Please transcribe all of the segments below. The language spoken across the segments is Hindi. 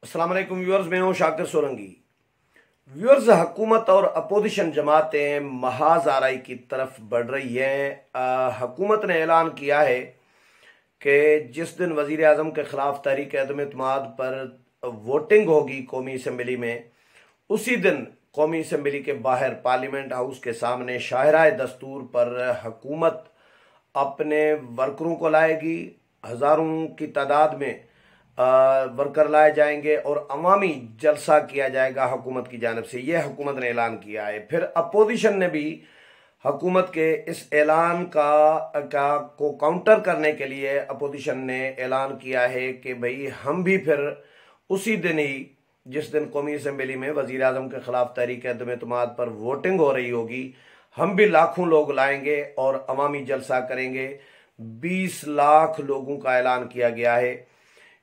अस्सलाम वालेकुम व्यूअर्स, मैं हूं शाकिर सोलंकी। व्यूअर्स, हुकूमत और अपोजिशन जमातें महाज आरई की तरफ बढ़ रही हैं। हुकूमत ने ऐलान किया है कि जिस दिन वजीर आजम के खिलाफ तहरीक अदम इत्माद पर वोटिंग होगी कौमी असम्बली में, उसी दिन कौमी असम्बली के बाहर पार्लियामेंट हाउस के सामने शाहराए दस्तूर पर हुकूमत अपने वर्करों को लाएगी। हजारों की तादाद में वर्कर लाए जाएंगे और अवामी जलसा किया जाएगा हुकूमत की जानिब से। यह हुकूमत ने ऐलान किया है। फिर अपोजिशन ने भी हुकूमत के इस ऐलान को काउंटर करने के लिए अपोजिशन ने ऐलान किया है कि भाई हम भी फिर उसी दिन ही, जिस दिन कौमी असम्बली में वजीर आजम के खिलाफ तहरीक अदम इत्माद पर वोटिंग हो रही होगी, हम भी लाखों लोग लाएंगे और अवामी जलसा करेंगे। 20 लाख लोगों का ऐलान किया गया है।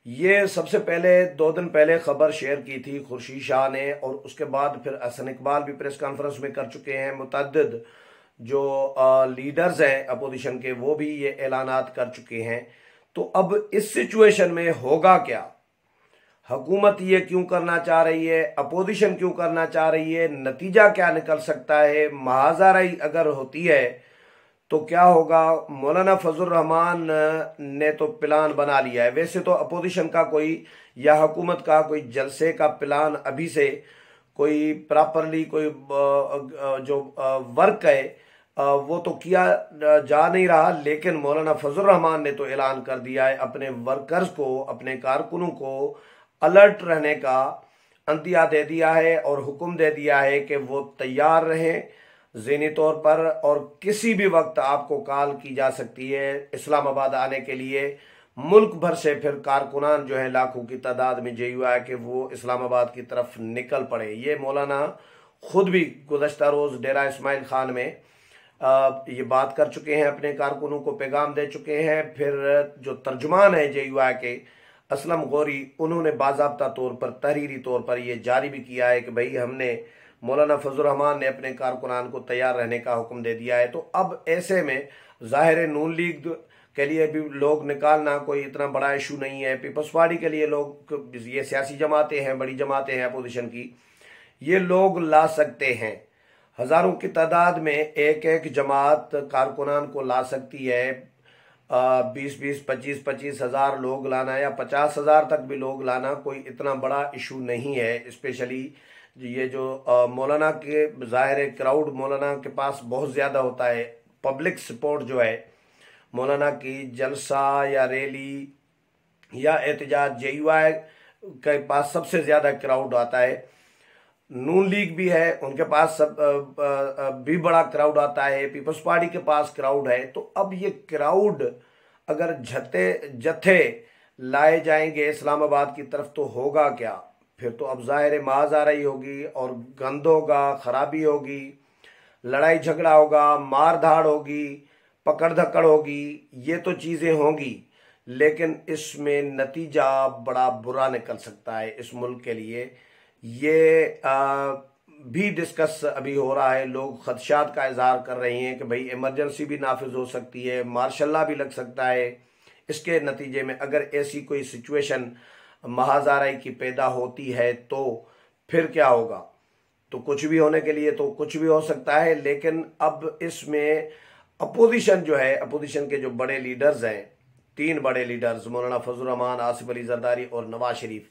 ये सबसे पहले 2 दिन पहले खबर शेयर की थी खुर्शीद शाह ने, और उसके बाद फिर हसन इकबाल भी प्रेस कॉन्फ्रेंस में कर चुके हैं। मुतअद्दिद जो लीडर्स हैं अपोजिशन के, वो भी ये ऐलानात कर चुके हैं। तो अब इस सिचुएशन में होगा क्या? हुकूमत ये क्यों करना चाह रही है? अपोजिशन क्यों करना चाह रही है? नतीजा क्या निकल सकता है? महाजाराई अगर होती है तो क्या होगा? मौलाना फजल रहमान ने तो प्लान बना लिया है। वैसे तो अपोजिशन का कोई या हुकूमत का कोई जलसे का प्लान अभी से कोई प्रॉपरली कोई जो वर्क है वो तो किया जा नहीं रहा, लेकिन मौलाना फजल रहमान ने तो ऐलान कर दिया है, अपने वर्कर्स को, अपने कारकुनों को अलर्ट रहने का अंतिया दे दिया है और हुक्म दे दिया है कि वो तैयार रहें ज़हनी तौर पर, और किसी भी वक्त आपको कॉल की जा सकती है इस्लामाबाद आने के लिए। मुल्क भर से फिर कारकुनान जो है लाखों की तादाद में यही हुआ है कि वो इस्लामाबाद की तरफ निकल पड़े। ये मौलाना खुद भी गुज़श्ता रोज़ डेरा इस्माइल खान में ये बात कर चुके हैं, अपने कारकुनों को पैगाम दे चुके हैं। फिर जो तर्जुमान है JUI के असलम गौरी, उन्होंने बाज़ाब्ता तौर पर, तहरीरी तौर पर ये जारी भी किया है कि भाई हमने, मौलाना फजल रहमान ने अपने कारकुनान को तैयार रहने का हुक्म दे दिया है। तो अब ऐसे में ज़ाहिर नून लीग के लिए भी लोग निकालना कोई इतना बड़ा इशू नहीं है। पीपल्स पार्टी के लिए लोग, ये सियासी जमातें हैं, बड़ी जमातें हैं अपोजिशन की, ये लोग ला सकते हैं। हज़ारों की तादाद में एक एक जमात कारकुनान को ला सकती है। 20-20, 25-25 हज़ार लोग लाना या 50 हज़ार तक भी लोग लाना कोई इतना बड़ा इशू नहीं है। स्पेशली ये जो मौलाना के, ज़ाहिर क्राउड मौलाना के पास बहुत ज़्यादा होता है। पब्लिक सपोर्ट जो है मौलाना की जलसा या रैली या एहतजाज, JUI के पास सबसे ज़्यादा क्राउड आता है। नून लीग भी है, उनके पास सब भी बड़ा क्राउड आता है। पीपल्स पार्टी के पास क्राउड है। तो अब ये क्राउड अगर जत्थे लाए जाएंगे इस्लामाबाद की तरफ तो होगा क्या? फिर तो अब ज़ाहिर महाजाराई होगी और गंद होगा, खराबी होगी, लड़ाई झगड़ा होगा, मार धाड़ होगी, पकड़ धकड़ होगी। ये तो चीज़ें होंगी, लेकिन इसमें नतीजा बड़ा बुरा निकल सकता है इस मुल्क के लिए। ये भी डिस्कस अभी हो रहा है। लोग खदशात का इजहार कर रहे हैं कि भाई इमरजेंसी भी नाफिज हो सकती है, मार्शल लॉ भी लग सकता है। इसके नतीजे में अगर ऐसी कोई सिचुएशन महाजाराई की पैदा होती है तो फिर क्या होगा? तो कुछ भी होने के लिए तो कुछ भी हो सकता है। लेकिन अब इसमें अपोजिशन जो है, अपोजिशन के जो बड़े लीडर्स हैं, 3 बड़े लीडर्स, मौलाना फजल रहमान, आसिफ अली जरदारी और नवाज शरीफ,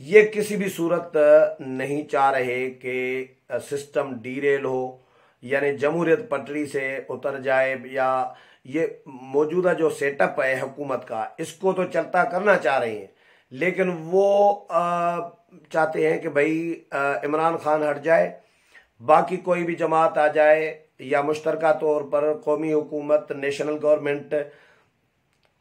ये किसी भी सूरत नहीं चाह रहे कि सिस्टम डीरेल हो, यानी जमहूरियत पटरी से उतर जाए, या ये मौजूदा जो सेटअप है हुकूमत का, इसको तो चलता करना चाह रहे हैं, लेकिन वो चाहते हैं कि भाई इमरान खान हट जाए, बाकी कोई भी जमात आ जाए, या मुश्तरका तौर पर कौमी हुकूमत, नेशनल गवर्नमेंट,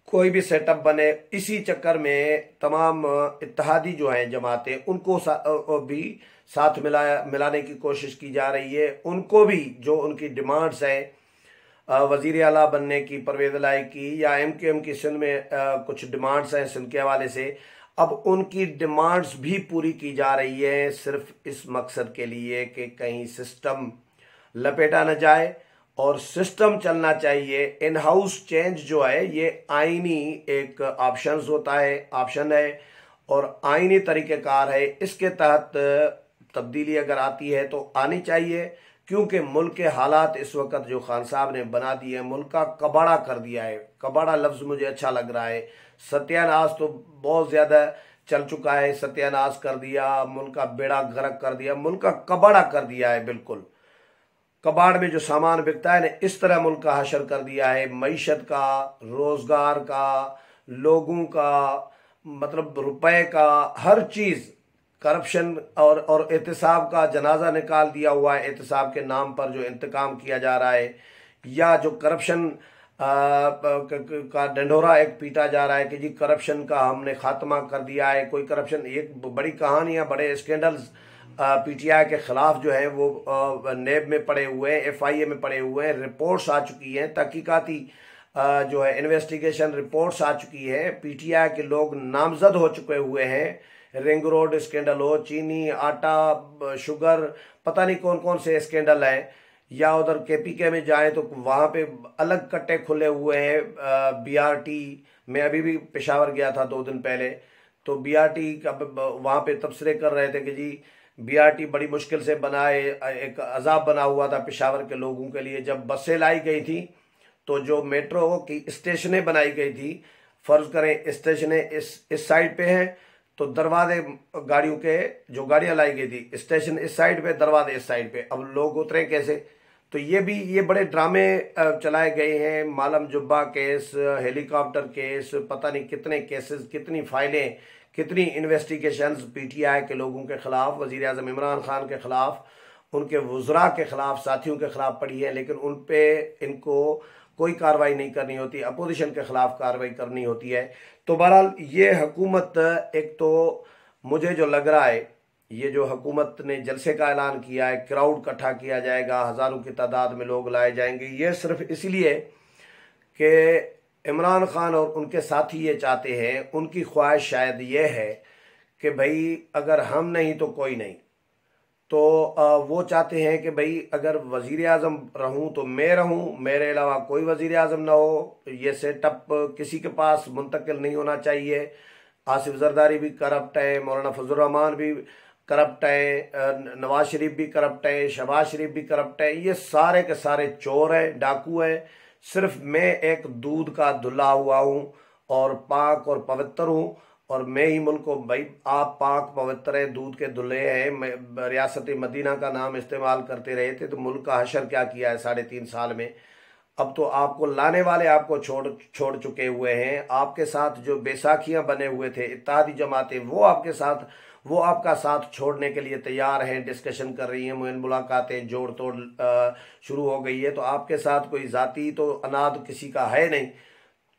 कोई भी सेटअप बने। इसी चक्कर में तमाम इत्तेहादी जो हैं जमातें, उनको भी साथ मिलाने की कोशिश की जा रही है। उनको भी जो उनकी डिमांड्स हैं वजीर आला बनने की, परवेज़ इलाही की, या MQM की सिंध में कुछ डिमांड्स हैं सिंध के हवाले से, अब उनकी डिमांड्स भी पूरी की जा रही है, सिर्फ इस मकसद के लिए कि कहीं सिस्टम लपेटा न जाए और सिस्टम चलना चाहिए। इन हाउस चेंज जो है ये आईनी एक ऑप्शन है, और आईनी तरीक़ेकार है। इसके तहत तब्दीली अगर आती है तो आनी चाहिए, क्योंकि मुल्क के हालात इस वक्त जो खान साहब ने बना दिए, मुल्क का कबाड़ा कर दिया है। कबाड़ा लफ्ज़ मुझे अच्छा लग रहा है। सत्यानाश तो बहुत ज़्यादा चल चुका है, सत्यानाश कर दिया, मुल्क का बेड़ा गर्क कर दिया, मुल्क का कबाड़ा कर दिया है। बिल्कुल कबाड़ में जो सामान बिकता है ना, इस तरह मुल्क का हशर कर दिया है। मईशत का, रोज़गार का, लोगों का, मतलब रुपए का, हर चीज़ करप्शन और एहतसाब का जनाजा निकाल दिया हुआ है। एहतसाब के नाम पर जो इंतकाम किया जा रहा है, या जो करप्शन का ढंढोरा एक पीटा जा रहा है कि जी करप्शन का हमने खात्मा कर दिया है। कोई करप्शन, एक बड़ी कहानियां, बड़े स्कैंडल्स पीटीआई के खिलाफ जो है वो नेब में पड़े हुए हैं, एफआईए में पड़े हुए हैं, रिपोर्ट्स आ चुकी हैं, तहकीकाती जो है इन्वेस्टिगेशन रिपोर्ट्स आ चुकी है। पीटीआई के लोग नामजद हो चुके हुए हैं। रिंग रोड स्कैंडल हो, चीनी, आटा, शुगर, पता नहीं कौन कौन से स्कैंडल हैं। या उधर केपीके में जाएं तो वहाँ पे अलग कट्टे खुले हुए हैं। बीआरटी में अभी भी पेशावर गया था 2 दिन पहले, तो बीआरटी का वहाँ पे तबसरे कर रहे थे कि जी बीआरटी बड़ी मुश्किल से बनाए, एक अजाब बना हुआ था पेशावर के लोगों के लिए। जब बसें लाई गई थी तो जो मेट्रो की स्टेशनें बनाई गई थी, फर्ज करें स्टेशनें इस साइड पे हैं तो दरवाजे गाड़ियों के, जो गाड़ियां लाई गई थी, स्टेशन इस साइड पे, दरवाजे इस साइड पे, अब लोग उतरे कैसे? तो ये बड़े ड्रामे चलाए गए हैं। मालम जुब्बा केस, हेलीकॉप्टर केस, पता नहीं कितने केसेस, कितनी फाइलें, कितनी इन्वेस्टिगेशंस पीटीआई के लोगों के खिलाफ, वजीर आजम इमरान खान के खिलाफ, उनके वुज़रा के खिलाफ, साथियों के खिलाफ पड़ी है, लेकिन उन पे इनको कोई कार्रवाई नहीं करनी होती। अपोजिशन के खिलाफ कार्रवाई करनी होती है। तो बहरहाल ये हुकूमत, एक तो मुझे जो लग रहा है, ये जो हुकूमत ने जलसे का ऐलान किया है, क्राउड इकट्ठा किया जाएगा, हज़ारों की तादाद में लोग लाए जाएंगे, ये सिर्फ इसलिए कि इमरान खान और उनके साथी ये चाहते हैं, उनकी ख्वाहिश शायद ये है कि भाई अगर हम नहीं तो कोई नहीं। तो वो चाहते हैं कि भाई अगर वजीर आज़म रहूं तो मैं रहूं, मेरे अलावा कोई वजीर आज़म ना हो। ये सेटअप किसी के पास मुंतकिल नहीं होना चाहिए। आसिफ जरदारी भी करप्ट है, मौलाना फजल रहमान भी करप्ट है, नवाज शरीफ भी करप्ट है, शहबाज शरीफ भी करप्ट है। ये सारे के सारे चोर हैं, डाकू हैं। सिर्फ मैं एक दूध का दुल्हा हुआ हूँ और पाक और पवित्र हूँ, और मैं ही मुल्क को, भाई आप पाक पवित्र है, दूध के दुल्हे हैं, रियासत मदीना का नाम इस्तेमाल करते रहे थे, तो मुल्क का हशर क्या किया है 3.5 साल में? अब तो आपको लाने वाले आपको छोड़ चुके हुए हैं। आपके साथ जो बैसाखियां बने हुए थे, इत्तेहादी जमातें, वो आपका साथ छोड़ने के लिए तैयार हैं, डिस्कशन कर रही हैं, मुलाकातें जोड़ तोड़ शुरू हो गई है। तो आपके साथ कोई जाती तो अनाद किसी का है नहीं।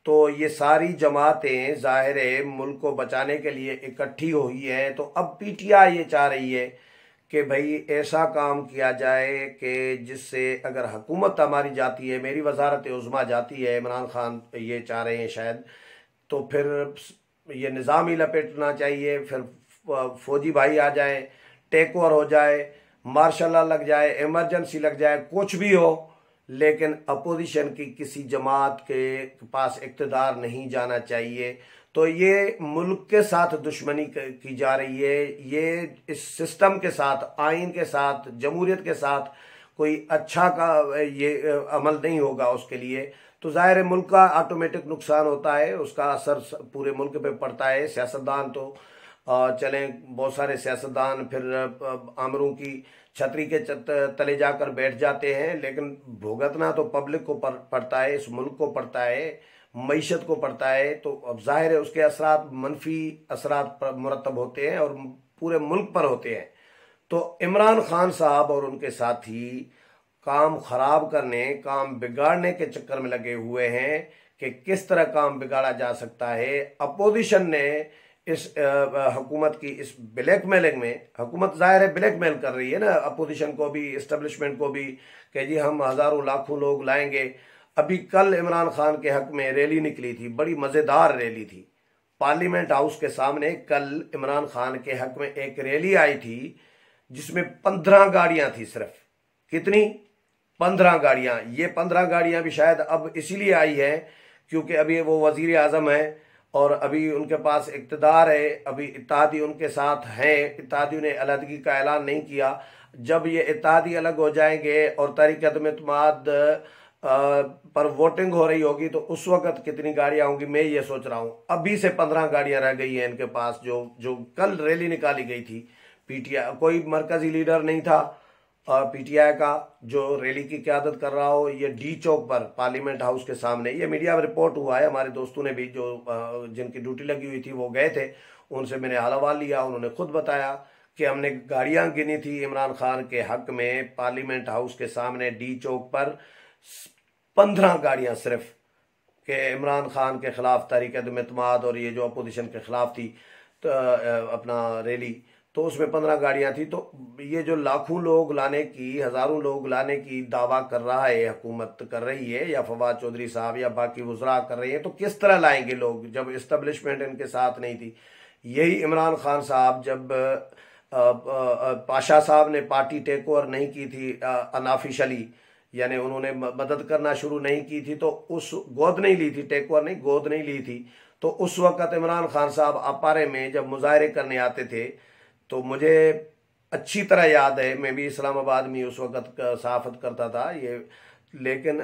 तो ये सारी जमातें ज़ाहिर है मुल्क को बचाने के लिए इकट्ठी हुई हैं। तो अब पीटीआई ये चाह रही है कि भाई ऐसा काम किया जाए कि जिससे अगर हुकूमत हमारी जाती है, मेरी वजारत उज़्मा जाती है, इमरान खान ये चाह रहे हैं शायद, तो फिर ये निज़ाम ही लपेटना चाहिए, फिर फौजी भाई आ जाए, टेक ओवर हो जाए, मार्शल लॉ लग जाए, इमरजेंसी लग जाए, कुछ भी हो, लेकिन अपोजिशन की किसी जमात के पास इक़्तिदार नहीं जाना चाहिए। तो ये मुल्क के साथ दुश्मनी की जा रही है। ये इस सिस्टम के साथ, आइन के साथ, जमहूरियत के साथ कोई अच्छा का ये अमल नहीं होगा उसके लिए। तो ज़ाहिर है मुल्क का ऑटोमेटिक नुकसान होता है, उसका असर पूरे मुल्क पे पड़ता है। सियासतदान तो चलें, बहुत सारे सियासतदान फिर आमरों की छतरी के तले जाकर बैठ जाते हैं, लेकिन भुगतना तो पब्लिक को पड़ता है, इस मुल्क को पड़ता है, मईशत को पड़ता है। तो अब जाहिर है उसके असरात, मनफी असरात मुरतब होते हैं और पूरे मुल्क पर होते हैं। तो इमरान खान साहब और उनके साथी काम खराब करने, काम बिगाड़ने के चक्कर में लगे हुए हैं कि किस तरह काम बिगाड़ा जा सकता है। अपोजिशन ने इस हुकूमत की इस ब्लैकमेलिंग में, हुकूमत ज़ाहिर है ब्लैकमेल कर रही है ना अपोजिशन को भी, इस्टेब्लिशमेंट को भी, कि जी हम हज़ारों लाखों लोग लाएंगे। अभी कल इमरान खान के हक में रैली निकली थी, बड़ी मज़ेदार रैली थी पार्लियामेंट हाउस के सामने। कल इमरान खान के हक में एक रैली आई थी जिसमें 15 गाड़ियां थी सिर्फ। कितनी? 15 गाड़ियां। ये 15 गाड़ियां भी शायद अब इसीलिए आई है क्योंकि अभी वो वजीर आजम है और अभी उनके पास इक़्तिदार है, अभी इत्तेहादी उनके साथ हैं, इत्तेहादियों ने अलहदगी का ऐलान नहीं किया। जब ये इत्तेहादी अलग हो जाएंगे और तहरीक अदम इत्तेमाद पर वोटिंग हो रही होगी तो उस वक्त कितनी गाड़ियां होंगी, मैं ये सोच रहा हूं। अभी से 15 गाड़ियां रह गई हैं इनके पास। जो जो कल रैली निकाली गई थी पीटीआई, कोई मरकजी लीडर नहीं था पीटीआई का जो रैली की क़यादत कर रहा हो। ये डी चौक पर पार्लियामेंट हाउस के सामने, ये मीडिया में रिपोर्ट हुआ है, हमारे दोस्तों ने भी जो जिनकी ड्यूटी लगी हुई थी वो गए थे, उनसे मैंने हाल अहवाल लिया। उन्होंने खुद बताया कि हमने गाड़ियां गिनी थी इमरान खान के हक में पार्लियामेंट हाउस के सामने डी चौक पर 15 गाड़ियां सिर्फ के इमरान खान के खिलाफ तहरीक अदम इत्तेमाद और ये जो अपोजिशन के खिलाफ थी तो अपना रैली, तो उसमें 15 गाड़ियां थी। तो ये जो लाखों लोग लाने की, हजारों लोग लाने की दावा कर रहा है, हुकूमत कर रही है या फवाद चौधरी साहब या बाकी वज़रा कर रही है, तो किस तरह लाएंगे लोग जब इस्टेब्लिशमेंट इनके साथ नहीं थी। यही इमरान खान साहब जब पाशा साहब ने पार्टी टेक ओवर नहीं की थी अनऑफिशियली, यानी उन्होंने मदद करना शुरू नहीं की थी, तो उस गोद नहीं ली थी, टेक ओवर नहीं, गोद नहीं ली थी, तो उस वक्त इमरान खान साहब अपारे में जब मुजाहरे करने आते थे तो मुझे अच्छी तरह याद है, मैं भी इस्लामाबाद में उस वक्त सहाफत करता था ये, लेकिन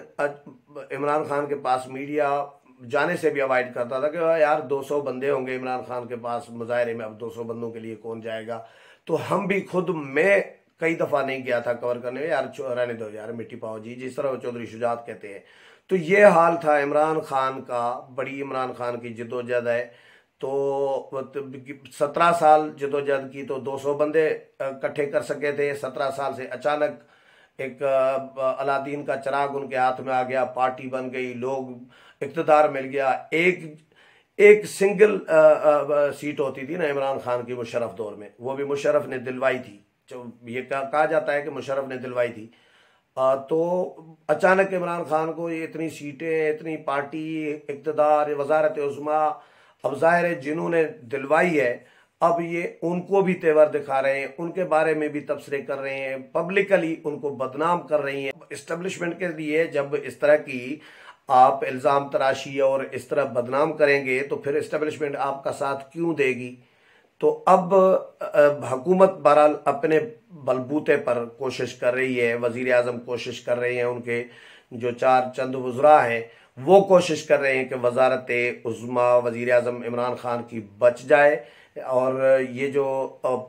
इमरान खान के पास मीडिया जाने से भी अवॉइड करता था कि यार 200 बंदे होंगे इमरान खान के पास मुजाहरे में, अब 200 बंदों के लिए कौन जाएगा। तो हम भी खुद, मैं कई दफ़ा नहीं गया था कवर करने में, यार रहने दो यार, मिट्टी पाओ जी, जिस तरह चौधरी शुजात कहते हैं। तो ये हाल था इमरान खान का, बड़ी इमरान खान की जदोजहद है। तो 17 साल जदोजहद की तो 200 बंदे इकट्ठे कर सके थे। 17 साल से अचानक एक अलादीन का चिराग उनके हाथ में आ गया, पार्टी बन गई, लोग इक़्तिदार मिल गया। एक सिंगल सीट होती थी ना इमरान खान की मुशर्रफ दौर में, वो भी मुशर्रफ ने दिलवाई थी, जो ये कहा जाता है कि मुशर्रफ ने दिलवाई थी। तो अचानक इमरान खान को ये इतनी सीटें, इतनी पार्टी, इक़्तिदार, वजारत उज़्मा, अब जाहिर है जिन्होंने दिलवाई है अब ये उनको भी तेवर दिखा रहे हैं, उनके बारे में भी तबसरे कर रहे हैं, पब्लिकली उनको बदनाम कर रही हैं। इस्टेब्लिशमेंट के लिए जब इस तरह की आप इल्ज़ाम तराशी और इस तरह बदनाम करेंगे तो फिर इस्टेब्लिशमेंट आपका साथ क्यों देगी। तो अब हुकूमत बहरहाल अपने बलबूते पर कोशिश कर रही है, वज़ीर आज़म कोशिश कर रहे हैं, उनके जो चंद वज़रा हैं वो कोशिश कर रहे हैं कि वजारत उज़्मा वज़ीर आज़म इमरान खान की बच जाए। और ये जो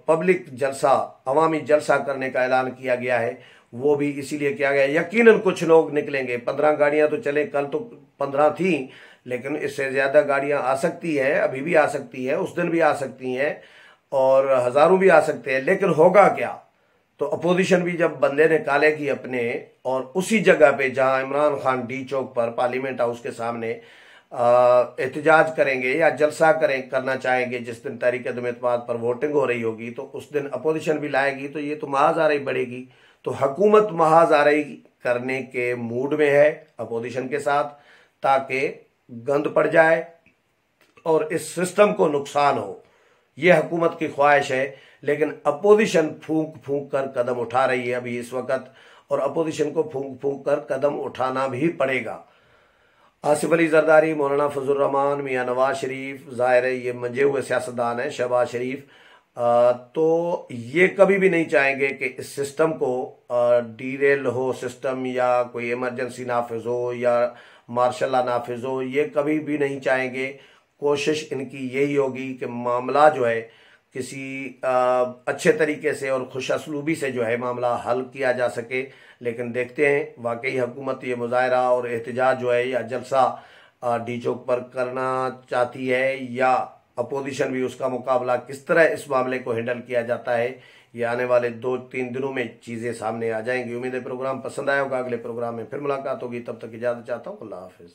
पब्लिक जलसा, अवामी जलसा करने का ऐलान किया गया है वो भी इसीलिए किया गया है। यकीनन कुछ लोग निकलेंगे, 15 गाड़ियां तो चले, कल तो 15 थी, लेकिन इससे ज़्यादा गाड़ियां आ सकती है, अभी भी आ सकती है, उस दिन भी आ सकती हैं और हज़ारों भी आ सकते हैं। लेकिन होगा क्या, तो अपोजिशन भी जब बंदे निकालेगी अपने, और उसी जगह पे जहां इमरान खान डी चौक पर पार्लियामेंट हाउस के सामने एहतजाज करेंगे या जलसा करना चाहेंगे, जिस दिन तहरीक अदम इत्तेमाद पर वोटिंग हो रही होगी, तो उस दिन अपोजिशन भी लाएगी, तो ये तो महाज़ाराई बढ़ेगी। तो हुकूमत महाज़ाराई करने के मूड में है अपोजिशन के साथ, ताकि गंद पड़ जाए और इस सिस्टम को नुकसान हो, यह हुकूमत की ख्वाहिश है। लेकिन अपोजिशन फूंक फूंक कर कदम उठा रही है अभी इस वक्त, और अपोजिशन को फूंक फूंक कर कदम उठाना भी पड़ेगा। आसिफ अली जरदारी, मौलाना फजल रहमान, मियाँ नवाज शरीफ, ज़ाहिर है ये मंजे हुए सियासतदान हैं, शहबाज शरीफ, तो ये कभी भी नहीं चाहेंगे कि इस सिस्टम को डीरेल हो सिस्टम, या कोई इमरजेंसी नाफिज हो या मार्शल लॉ नाफिज हो, ये कभी भी नहीं चाहेंगे। कोशिश इनकी यही होगी कि मामला जो है किसी अच्छे तरीके से और खुश असलूबी से जो है मामला हल किया जा सके। लेकिन देखते हैं वाकई हुकूमत ये मुजाहरा और एहतजाज जो है या जलसा डी चौक पर करना चाहती है, या अपोजिशन भी उसका मुकाबला किस तरह इस मामले को हैंडल किया जाता है, ये आने वाले 2-3 दिनों में चीज़ें सामने आ जाएंगी। उम्मीद है प्रोग्राम पसंद आया होगा, अगले प्रोग्राम में फिर मुलाकात होगी, तब तक इजाज़त चाहता हूँ, अल्लाह हाफिज़।